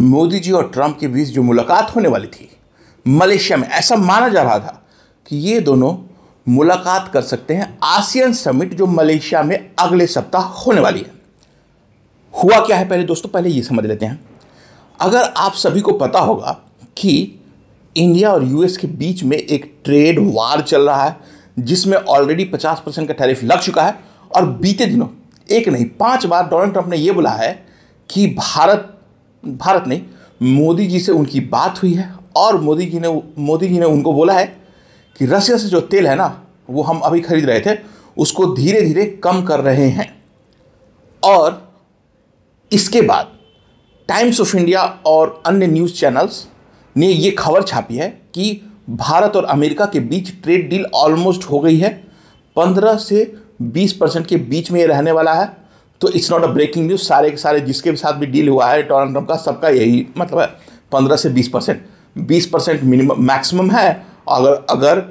मोदी जी और ट्रंप के बीच जो मुलाकात होने वाली थी मलेशिया में, ऐसा माना जा रहा था कि ये दोनों मुलाकात कर सकते हैं आसियान समिट जो मलेशिया में अगले सप्ताह होने वाली है। हुआ क्या है पहले दोस्तों, पहले ये समझ लेते हैं। अगर आप सभी को पता होगा कि इंडिया और यूएस के बीच में एक ट्रेड वार चल रहा है जिसमें ऑलरेडी 50% का टैरिफ लग चुका है, और बीते दिनों एक नहीं 5 बार डोनाल्ड ट्रंप ने यह बोला है कि भारत ने मोदी जी से उनकी बात हुई है और मोदी जी ने उनको बोला है कि रसिया से जो तेल है ना वो हम अभी खरीद रहे थे उसको धीरे धीरे कम कर रहे हैं। और इसके बाद टाइम्स ऑफ इंडिया और अन्य न्यूज़ चैनल्स ने ये खबर छापी है कि भारत और अमेरिका के बीच ट्रेड डील ऑलमोस्ट हो गई है, 15 से 20% के बीच में ये रहने वाला है। तो it's not a breaking news, सारे के सारे जिसके साथ भी डील हुआ है डोनाल्ड ट्रंप का, सबका यही मतलब है 15 से 20% मिनिमम मैक्सिमम है। अगर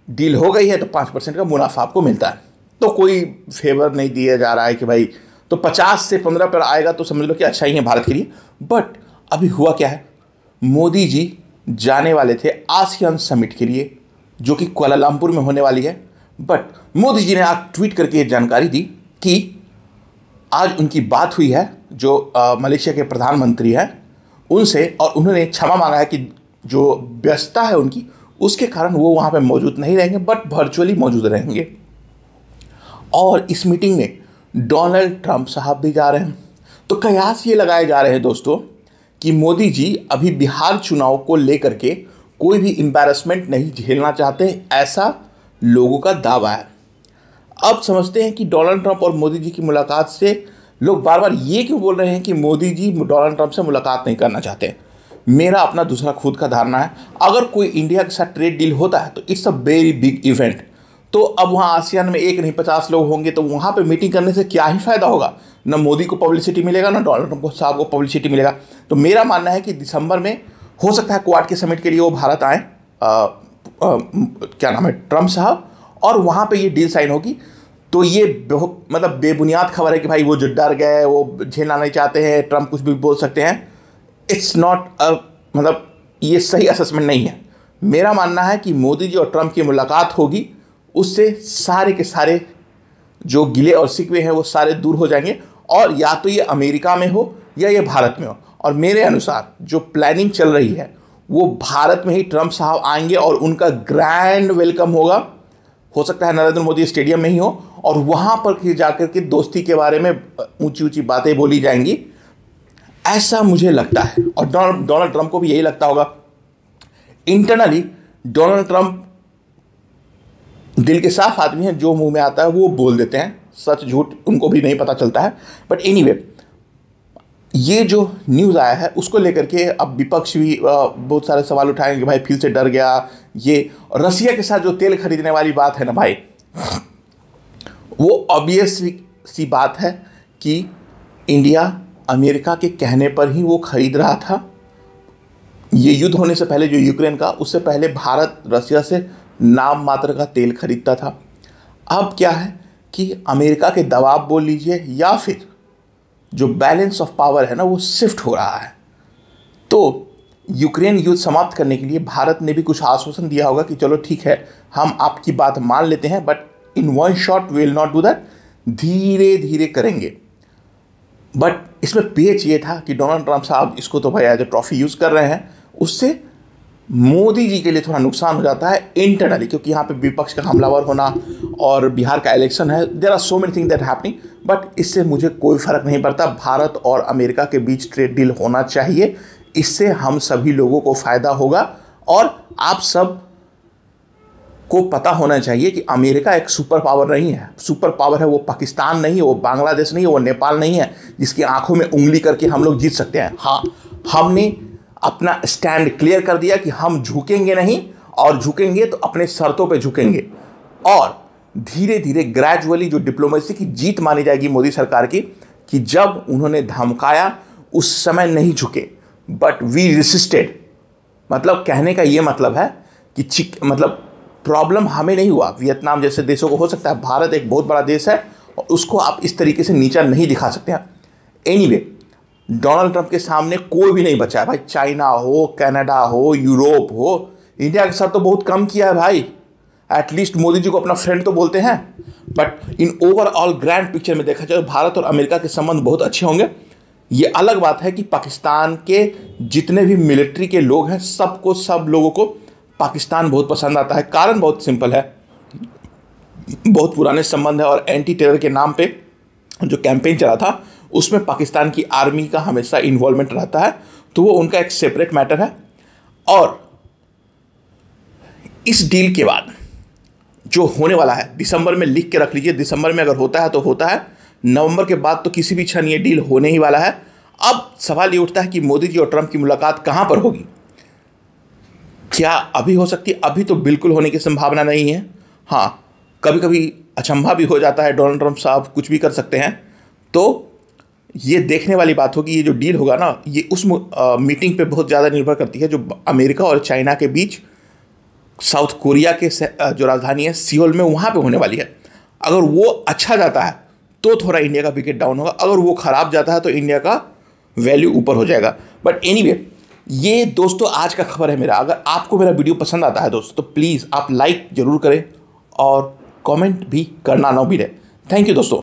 डील हो गई है तो 5% का मुनाफा आपको मिलता है। तो कोई फेवर नहीं दिया जा रहा है कि भाई तो 50 से 15 पर आएगा तो समझ लो कि अच्छा ही है भारत के लिए। बट अभी हुआ क्या है, मोदी जी जाने वाले थे आसियान समिट के लिए जो कि कुआलालंपुर में होने वाली है। बट मोदी जी ने आज ट्वीट करके ये जानकारी दी कि आज उनकी बात हुई है जो मलेशिया के प्रधानमंत्री हैं उनसे, और उन्होंने क्षमा मांगा है कि जो व्यस्तता है उनकी उसके कारण वो वहाँ पे मौजूद नहीं रहेंगे बट वर्चुअली मौजूद रहेंगे। और इस मीटिंग में डोनाल्ड ट्रंप साहब भी जा रहे हैं। तो कयास ये लगाए जा रहे हैं दोस्तों कि मोदी जी अभी बिहार चुनाव को लेकर के कोई भी एम्बैरेसमेंट नहीं झेलना चाहते, ऐसा लोगों का दावा है। अब समझते हैं कि डोनाल्ड ट्रंप और मोदी जी की मुलाकात से लोग बार बार ये क्यों बोल रहे हैं कि मोदी जी डोनाल्ड ट्रंप से मुलाकात नहीं करना चाहते। मेरा अपना दूसरा खुद का धारणा है, अगर कोई इंडिया के साथ ट्रेड डील होता है तो it's a very big event. तो अब वहाँ आसियान में एक नहीं 50 लोग होंगे तो वहाँ पे मीटिंग करने से क्या ही फ़ायदा होगा, ना मोदी को पब्लिसिटी मिलेगा ना डोनाल्ड ट्रंप साहब को पब्लिसिटी मिलेगा। तो मेरा मानना है कि दिसंबर में हो सकता है क्वाड के समिट के लिए वो भारत आए, क्या नाम है, ट्रंप साहब, और वहाँ पे ये डील साइन होगी। तो ये मतलब बेबुनियाद खबर है कि भाई वो जो डर गए वो झेलना नहीं चाहते हैं, ट्रंप कुछ भी बोल सकते हैं। इट्स नॉट मतलब ये सही असेसमेंट नहीं है। मेरा मानना है कि मोदी जी और ट्रंप की मुलाकात होगी, उससे सारे के सारे जो गिले और शिकवे हैं वो सारे दूर हो जाएंगे, और या तो ये अमेरिका में हो या ये भारत में हो। और मेरे अनुसार जो प्लानिंग चल रही है वो भारत में ही ट्रंप साहब आएंगे और उनका ग्रैंड वेलकम होगा। हो सकता है नरेंद्र मोदी स्टेडियम में ही हो और वहाँ पर जाकर के दोस्ती के बारे में ऊंची ऊंची बातें बोली जाएंगी, ऐसा मुझे लगता है। और डोनाल्ड ट्रंप को भी यही लगता होगा। इंटरनली डोनाल्ड ट्रंप दिल के साफ आदमी हैं, जो मुंह में आता है वो बोल देते हैं, सच झूठ उनको भी नहीं पता चलता है। बट एनीवे, ये जो न्यूज़ आया है उसको लेकर के अब विपक्ष भी बहुत सारे सवाल उठाएंगे कि भाई फिर से डर गया। ये रसिया के साथ जो तेल खरीदने वाली बात है ना भाई, वो ऑब्वियस सी बात है कि इंडिया अमेरिका के कहने पर ही वो खरीद रहा था। ये युद्ध होने से पहले जो यूक्रेन का, उससे पहले भारत रसिया से नाम मात्र का तेल खरीदता था। अब क्या है कि अमेरिका के दबाव बोल लीजिए या फिर जो बैलेंस ऑफ पावर है ना वो शिफ्ट हो रहा है। तो यूक्रेन युद्ध समाप्त करने के लिए भारत ने भी कुछ आश्वासन दिया होगा कि चलो ठीक है हम आपकी बात मान लेते हैं, but in one shot we will not do that, धीरे धीरे करेंगे। बट इसमें पेच ये था कि डोनाल्ड ट्रंप साहब इसको तो भाई एज ए ट्रॉफी यूज़ कर रहे हैं, उससे मोदी जी के लिए थोड़ा नुकसान हो जाता है इंटरनली, क्योंकि यहाँ पे विपक्ष का हमलावर होना और बिहार का इलेक्शन है, there are so many things that happening. But इससे मुझे कोई फ़र्क नहीं पड़ता। भारत और अमेरिका के बीच ट्रेड डील होना चाहिए, इससे हम सभी लोगों को फ़ायदा होगा। और आप सब को पता होना चाहिए कि अमेरिका एक सुपर पावर नहीं है। सुपर पावर है वो पाकिस्तान नहीं है, वो बांग्लादेश नहीं है, वो नेपाल नहीं है जिसकी आंखों में उंगली करके हम लोग जीत सकते हैं। हाँ, हमने अपना स्टैंड क्लियर कर दिया कि हम झुकेंगे नहीं, और झुकेंगे तो अपने शर्तों पे झुकेंगे। और धीरे धीरे ग्रेजुअली जो डिप्लोमेसी की जीत मानी जाएगी मोदी सरकार की, कि जब उन्होंने धमकाया उस समय नहीं झुके, बट वी रेसिस्टेड। मतलब कहने का ये मतलब है कि मतलब प्रॉब्लम हमें नहीं हुआ, वियतनाम जैसे देशों को हो सकता है। भारत एक बहुत बड़ा देश है और उसको आप इस तरीके से नीचा नहीं दिखा सकते हैं। एनीवे, डोनाल्ड ट्रंप के सामने कोई भी नहीं बचा है भाई। चाइना हो, कनाडा हो, यूरोप हो, इंडिया के साथ तो बहुत कम किया है भाई। एटलीस्ट मोदी जी को अपना फ्रेंड तो बोलते हैं। But in overall grand picture में देखा जाए भारत और अमेरिका के संबंध बहुत अच्छे होंगे। ये अलग बात है कि पाकिस्तान के जितने भी मिलिट्री के लोग हैं सब लोगों को पाकिस्तान बहुत पसंद आता है। कारण बहुत सिंपल है, बहुत पुराने संबंध है और एंटी टेरर के नाम पे जो कैंपेन चला था उसमें पाकिस्तान की आर्मी का हमेशा इन्वॉल्वमेंट रहता है, तो वो उनका एक सेपरेट मैटर है। और इस डील के बाद जो होने वाला है, दिसंबर में लिख के रख लीजिए, दिसंबर में अगर होता है तो होता है, नवंबर के बाद तो किसी भी क्षण ये डील होने ही वाला है। अब सवाल ये उठता है कि मोदी जी और ट्रंप की मुलाकात कहां पर होगी? क्या अभी हो सकती है? अभी तो बिल्कुल होने की संभावना नहीं है। हाँ, कभी कभी अचंभा भी हो जाता है, डोनाल्ड ट्रंप साहब कुछ भी कर सकते हैं। तो ये देखने वाली बात होगी, ये जो डील होगा ना, ये उस मीटिंग पे बहुत ज़्यादा निर्भर करती है जो अमेरिका और चाइना के बीच साउथ कोरिया के जो राजधानी है सियोल में, वहाँ पे होने वाली है। अगर वो अच्छा जाता है तो थोड़ा इंडिया का विकेट डाउन होगा, अगर वो ख़राब जाता है तो इंडिया का वैल्यू ऊपर हो जाएगा। बट एनीवे, ये दोस्तों आज का खबर है मेरा। अगर आपको मेरा वीडियो पसंद आता है दोस्तों तो प्लीज़ आप लाइक ज़रूर करें और कमेंट भी करना ना भूलें। थैंक यू दोस्तों।